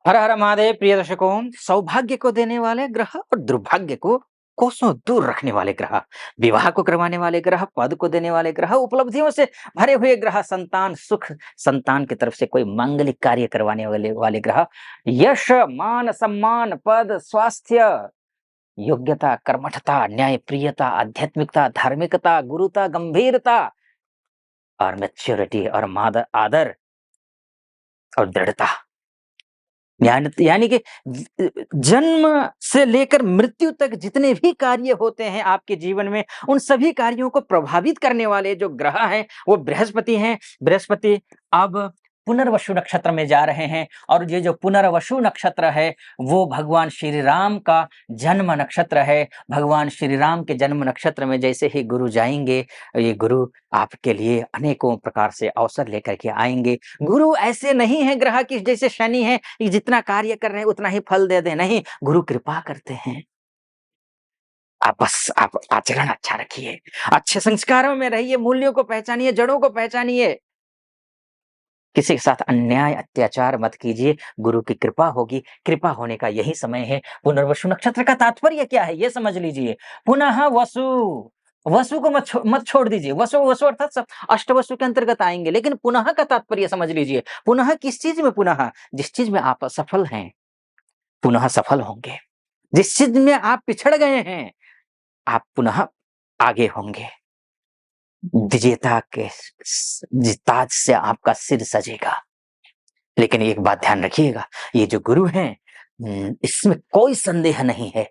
हर हर महादेव प्रिय दर्शकों। सौभाग्य को देने वाले ग्रह और दुर्भाग्य को कोसों दूर रखने वाले ग्रह, विवाह को करवाने वाले ग्रह, पद को देने वाले ग्रह, उपलब्धियों से भरे हुए ग्रह, संतान सुख, संतान की तरफ से कोई मांगलिक कार्य करवाने वाले वाले ग्रह, यश, मान सम्मान, पद, स्वास्थ्य, योग्यता, कर्मठता, न्यायप्रियता, आध्यात्मिकता, धार्मिकता, गुरुता, गंभीरता और मैच्योरिटी और आदर और दृढ़ता, यानी कि जन्म से लेकर मृत्यु तक जितने भी कार्य होते हैं आपके जीवन में, उन सभी कार्यों को प्रभावित करने वाले जो ग्रह हैं, वो बृहस्पति हैं। बृहस्पति अब पुनर्वसु नक्षत्र में जा रहे हैं और ये जो पुनर्वसु नक्षत्र है, वो भगवान श्री राम का जन्म नक्षत्र है। भगवान श्री राम के जन्म नक्षत्र में जैसे ही गुरु जाएँगे, ये गुरु आपके लिए अनेकों प्रकार से अवसर लेकर के आएँगे। गुरु ऐसे नहीं है ग्रह कि जैसे शनि है कि जितना कार्य कर रहे हैं उतना ही फल दे दें, नहीं, गुरु कृपा करते हैं। आप आचरण अच्छा रखिए, अच्छे संस्कारों में रहिए, मूल्यों को पहचानिए, जड़ों को पहचानिए। किसी के साथ अन्याय, अत्याचार मत कीजिए, गुरु की कृपा होगी, कृपा होने का यही समय है। पुनर्वसु नक्षत्र का तात्पर्य क्या है, ये समझ लीजिए। पुनः वसु, वसु को मत छोड़ दीजिए। वसु वसु अर्थात सब अष्टवसु के अंतर्गत आएँगे, लेकिन पुनः का तात्पर्य समझ लीजिए। पुनः किस चीज़ में पुनः? जिस चीज़ में आप असफल हैं, पुनः सफल होंगे। जिस चीज़ में आप पिछड़ गए हैं, आप पुनः आगे होंगे। विजेता के ताज से आपका सिर सजेगा। लेकिन एक बात ध्यान रखिएगा, ये जो गुरु हैं, इसमें कोई संदेह नहीं है।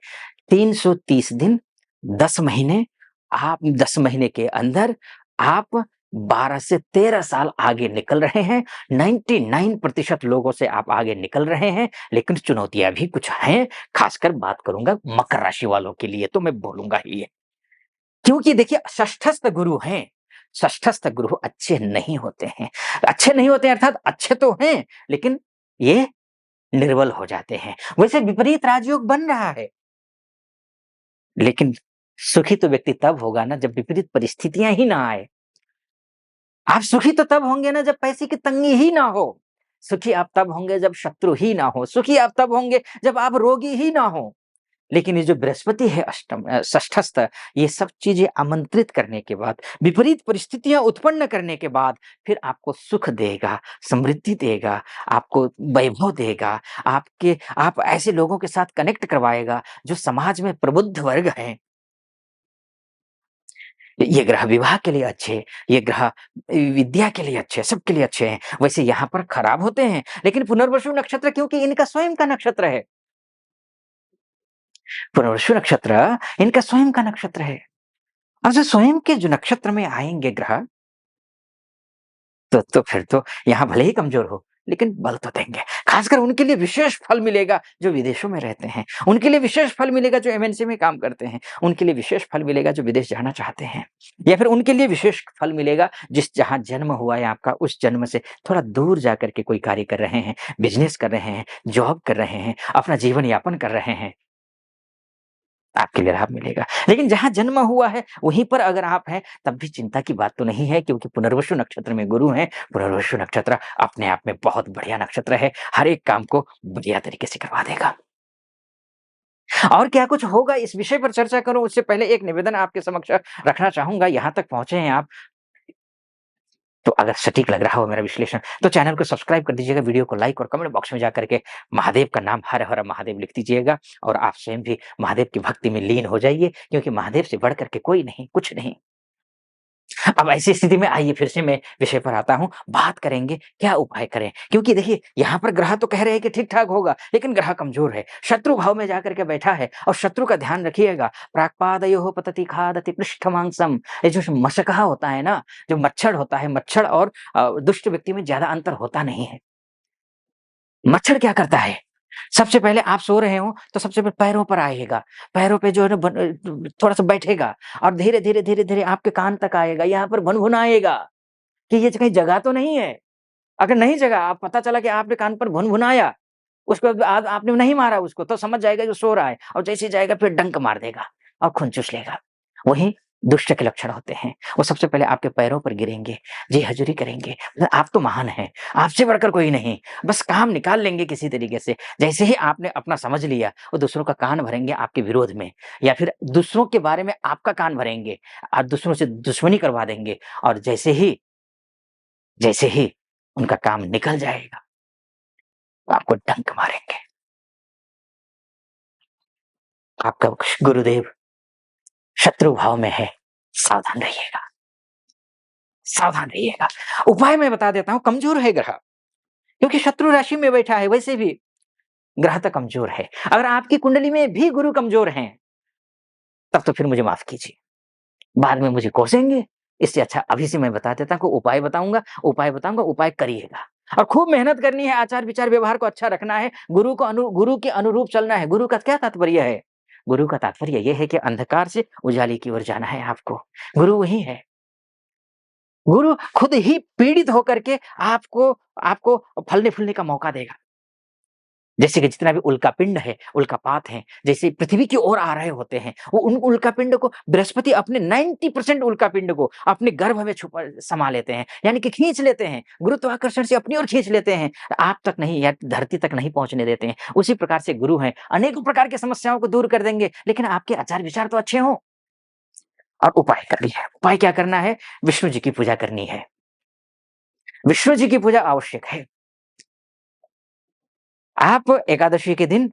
330 दिन, 10 महीने, आप 10 महीने के अंदर आप 12 से 13 साल आगे निकल रहे हैं। 99% लोगों से आप आगे निकल रहे हैं, लेकिन चुनौतियाँ भी कुछ हैं। खासकर बात करूँगा मकर राशि वालों के लिए, तो मैं बोलूँगा ही ये। क्योंकि देखिए षष्ठस्थ गुरु हैं, षष्ठस्थ गुरु अच्छे नहीं होते हैं। अच्छे नहीं होते हैं अर्थात अच्छे तो हैं, लेकिन ये निर्बल हो जाते हैं। वैसे विपरीत राजयोग बन रहा है, लेकिन सुखी तो व्यक्ति तब होगा ना जब विपरीत परिस्थितियाँ ही ना आए। आप सुखी तो तब होंगे ना जब पैसे की तंगी ही ना हो। सुखी आप तब होंगे जब शत्रु ही ना हो। सुखी आप तब होंगे जब आप रोगी ही ना हो। लेकिन ये जो बृहस्पति है षष्ठस्थ, ये सब चीज़ें आमंत्रित करने के बाद, विपरीत परिस्थितियाँ उत्पन्न करने के बाद, फिर आपको सुख देगा, समृद्धि देगा, आपको वैभव देगा, आप ऐसे लोगों के साथ कनेक्ट करवाएगा जो समाज में प्रबुद्ध वर्ग हैं। ये ग्रह विवाह के लिए अच्छे, ये ग्रह विद्या के लिए अच्छे, सबके लिए अच्छे हैं। वैसे यहाँ पर खराब होते हैं, लेकिन पुनर्वसु नक्षत्र क्योंकि इनका स्वयं का नक्षत्र है। पुनर्वसु नक्षत्र इनका स्वयं का नक्षत्र है। अब जो स्वयं के जो नक्षत्र में आएँगे ग्रह, तो फिर तो यहाँ भले ही कमज़ोर हो, लेकिन बल तो देंगे। ख़ासकर उनके लिए विशेष फल मिलेगा जो विदेशों में रहते हैं। उनके लिए विशेष फल मिलेगा जो एमएनसी में काम करते हैं। उनके लिए विशेष फल मिलेगा जो विदेश जाना चाहते हैं। या फिर उनके लिए विशेष फल मिलेगा जहाँ जन्म हुआ है आपका, उस जन्म से थोड़ा दूर जाकर के कोई कार्य कर रहे हैं, बिज़नेस कर रहे हैं, जॉब कर रहे हैं, अपना जीवन यापन कर रहे हैं। आपके लिए लाभ मिलेगा। लेकिन जहाँ जन्म हुआ है, वहीं पर अगर आप हैं, तब भी चिंता की बात तो नहीं है क्योंकि पुनर्वसु नक्षत्र में गुरु हैं। पुनर्वसु नक्षत्र अपने आप में बहुत बढ़िया नक्षत्र है। हर एक काम को बढ़िया तरीके से करवा देगा। और क्या कुछ होगा इस विषय पर चर्चा करूँ उससे पहले एक निवेदन आपके समक्ष रखना चाहूँगा। यहाँ तक पहुँचे हैं आप, तो अगर सटीक लग रहा हो मेरा विश्लेषण, तो चैनल को सब्सक्राइब कर दीजिएगा, वीडियो को लाइक और कमेंट बॉक्स में जाकर के महादेव का नाम हर हर महादेव लिख दीजिएगा और आप स्वयं भी महादेव की भक्ति में लीन हो जाइए क्योंकि महादेव से बढ़ कर के कोई नहीं, कुछ नहीं। अब ऐसी स्थिति में आइए फिर से मैं विषय पर आता हूँ, बात करेंगे क्या उपाय करें? क्योंकि देखिए यहाँ पर ग्रह तो कह रहे हैं कि ठीक-ठाक होगा, लेकिन ग्रह कमज़ोर है, शत्रु भाव में जाकर के बैठा है और शत्रु का ध्यान रखिएगा। प्राक्पादयोः पतति खादति पृष्ठमांसम्, ये जो मशकहा होता है ना, जो मच्छर होता है, मच्छर और दुष्ट व्यक्ति में ज़्यादा अंतर होता नहीं है। मच्छर क्या करता है? सबसे पहले आप सो रहे हो, तो सबसे पहले पैरों पर आएगा, पैरों पे जो है ना थोड़ा-सा बैठेगा और धीरे-धीरे, धीरे-धीरे आपके कान तक आएगा, यहाँ पर भुनभुनाएगा कि ये कहीं जगा तो नहीं है। अगर नहीं जगा, आप पता चला कि आपने कान पर भुनभुनाया, उसको बाद आपने नहीं मारा उसको, तो समझ जाएगा जो सो रहा है और जैसे ही जाएगा फिर डंक मार देगा और खून चूस लेगा। वहीं दुष्ट के लक्षण होते हैं। वो सबसे पहले आपके पैरों पर गिरेंगे, जी हज़ूरी करेंगे, मतलब आप तो महान हैं, आपसे बढ़कर कोई नहीं, बस काम निकाल लेंगे किसी तरीके से। जैसे ही आपने अपना समझ लिया, वो दूसरों का कान भरेंगे आपके विरोध में या फिर दूसरों के बारे में आपका कान भरेंगे, आप दूसरों से दुश्मनी करवा देंगे और जैसे ही उनका काम निकल जाएगा, वो आपको डंक मारेंगे। आपका गुरुदेव शत्रु भाव में है, सावधान रहिएगा, सावधान रहिएगा। उपाय मैं बता देता हूँ, कमज़ोर है ग्रह, क्योंकि शत्रु राशि में बैठा है, वैसे भी ग्रह तो कमज़ोर है। अगर आपकी कुंडली में भी गुरु कमज़ोर हैं, तब तो फिर मुझे माफ़ कीजिए, बाद में मुझे कोसेंगे, इससे अच्छा अभी से मैं बता देता हूँ, उपाय बताऊँगा, उपाय करिएगा। और खूब मेहनत करनी है, आचार-विचार, व्यवहार को अच्छा रखना है, गुरु के अनुरूप चलना है। गुरु का क्या तात्पर्य है? गुरु का तात्पर्य ये है कि अंधकार से उजाले की ओर जाना है आपको। गुरु वही है। गुरु खुद ही पीड़ित होकर के आपको आपको फलने-फूलने का मौका देगा। जैसे कि जितना भी उल्कापिंड है, उल्कापात है, जैसे पृथ्वी की ओर आ रहे होते हैं, वो उन उल्कापिंड को बृहस्पति अपने 90% उल्कापिंड को अपने गर्भ में छुपा समा लेते हैं, यानी कि खींच लेते हैं, गुरुत्वाकर्षण से अपनी ओर खींच लेते हैं, आप तक नहीं या धरती तक नहीं पहुँचने देते हैं। उसी प्रकार से गुरु हैं, अनेकों प्रकार की समस्याओं को दूर कर देंगे, लेकिन आपके आचार-विचार तो अच्छे हों। और उपाय करनी है, उपाय क्या करना है? विष्णु जी की पूजा करनी है। विष्णु जी की पूजा आवश्यक है। आप एकादशी के दिन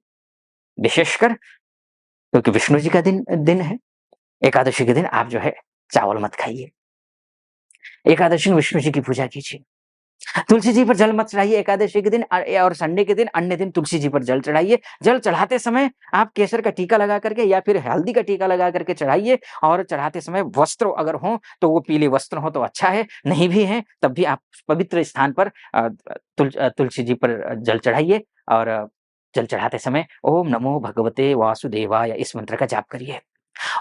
विशेषकर, क्योंकि विष्णु जी का दिन दिन है, एकादशी के दिन आप जो है चावल मत खाइए। एकादशी में विष्णु जी की पूजा कीजिए। तुलसी जी पर जल मत चढ़ाइए एकादशी के दिन और संडे के दिन अन्य दिन तुलसी जी पर जल चढ़ाइए। जल चढ़ाते समय आप केसर का टीका लगा करके या फिर हल्दी का टीका लगा करके चढ़ाइए और चढ़ाते समय वस्त्र अगर हों तो वो पीले वस्त्र हों तो अच्छा है, नहीं भी हैं तब भी आप पवित्र स्थान पर तुलसी जी पर जल चढ़ाइए और जल चढ़ाते समय ओम नमो भगवते वासुदेवाय इस मंत्र का जाप करिए।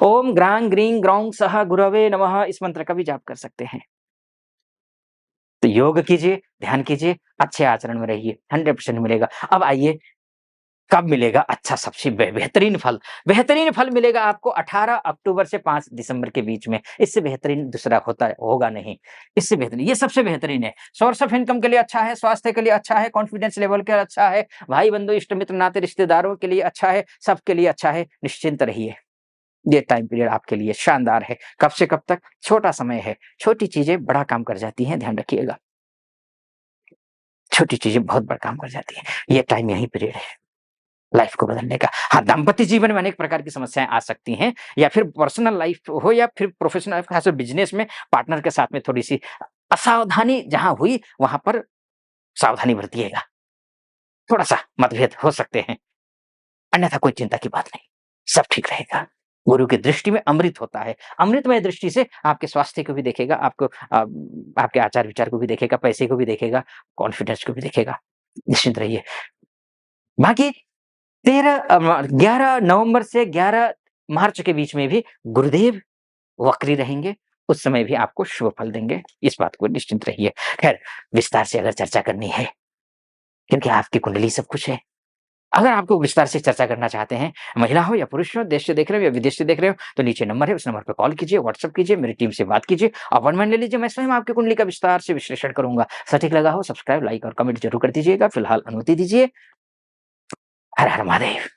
ओम ग्रां ग्रीं ग्रौं सः गुरवे नमः इस मंत्र का भी जाप कर सकते हैं। तो योग कीजिए, ध्यान कीजिए, अच्छे आचरण में रहिए, 100% मिलेगा। अब आइए, कब मिलेगा अच्छा सबसे बेहतरीन फल? बेहतरीन फल मिलेगा आपको 18 अक्टूबर से 5 दिसंबर के बीच में। इससे बेहतरीन दूसरा होगा नहीं। इससे बेहतरीन ये सबसे बेहतरीन है। सोर्स ऑफ इनकम के लिए अच्छा है, स्वास्थ्य के लिए अच्छा है, कॉन्फिडेंस लेवल के लिए अच्छा है, भाई-बंधु, इष्ट-मित्र, नाते रिश्तेदारों के लिए अच्छा है, सबके लिए अच्छा है। निश्चिंत रहिए। ये टाइम पीरियड आपके लिए शानदार है। कब से कब तक? छोटा समय है। छोटी चीज़ें बड़ा काम कर जाती हैं, ध्यान रखिएगा। छोटी चीज़ें बहुत बड़ा काम कर जाती हैं। ये टाइम यही पीरियड है, लाइफ़ को बदलने का। हाँ, दाम्पत्य जीवन में अनेक प्रकार की समस्याएँ आ सकती हैं या फिर पर्सनल लाइफ़ हो या फिर प्रोफ़ेशनल लाइफ़, ख़ासकर बिज़नेस में पार्टनर के साथ में थोड़ी-सी असावधानी जहाँ हुई, वहाँ पर सावधानी बरतिएगा। थोड़ा-सा मतभेद हो सकते हैं, अन्यथा कोई चिंता की बात नहीं, सब ठीक रहेगा। गुरु की दृष्टि में अमृत होता है। अमृतमय दृष्टि से आपके स्वास्थ्य को भी देखेगा, आपके आचार-विचार को भी देखेगा, पैसे को भी देखेगा, कॉन्फिडेंस को भी देखेगा। निश्चिंत रहिए। बाकी 11 नवंबर से 11 मार्च के बीच में भी गुरुदेव वक्री रहेंगे, उस समय भी आपको शुभ फल देंगे, इस बात को निश्चिंत रहिए। ख़ैर, विस्तार से अगर चर्चा करनी है, क्योंकि आपकी कुंडली सब कुछ है। अगर आपको विस्तार से चर्चा करना चाहते हैं, महिला हो या पुरुष हो, देश से देख रहे हो या विदेश से देख रहे हो, तो नीचे नंबर है, उस नंबर पे कॉल कीजिए, व्हाट्सएप कीजिए, मेरी टीम से बात कीजिए, अपॉइंटमेंट ले लीजिए, मैं स्वयं आपकी कुंडली का विस्तार से विश्लेषण करूँगा। सटीक लगा हो, सब्सक्राइब, लाइक और कमेंट ज़रूर कर दीजिएगा। फिलहाल अनुमति दीजिए। हर हर महादेव।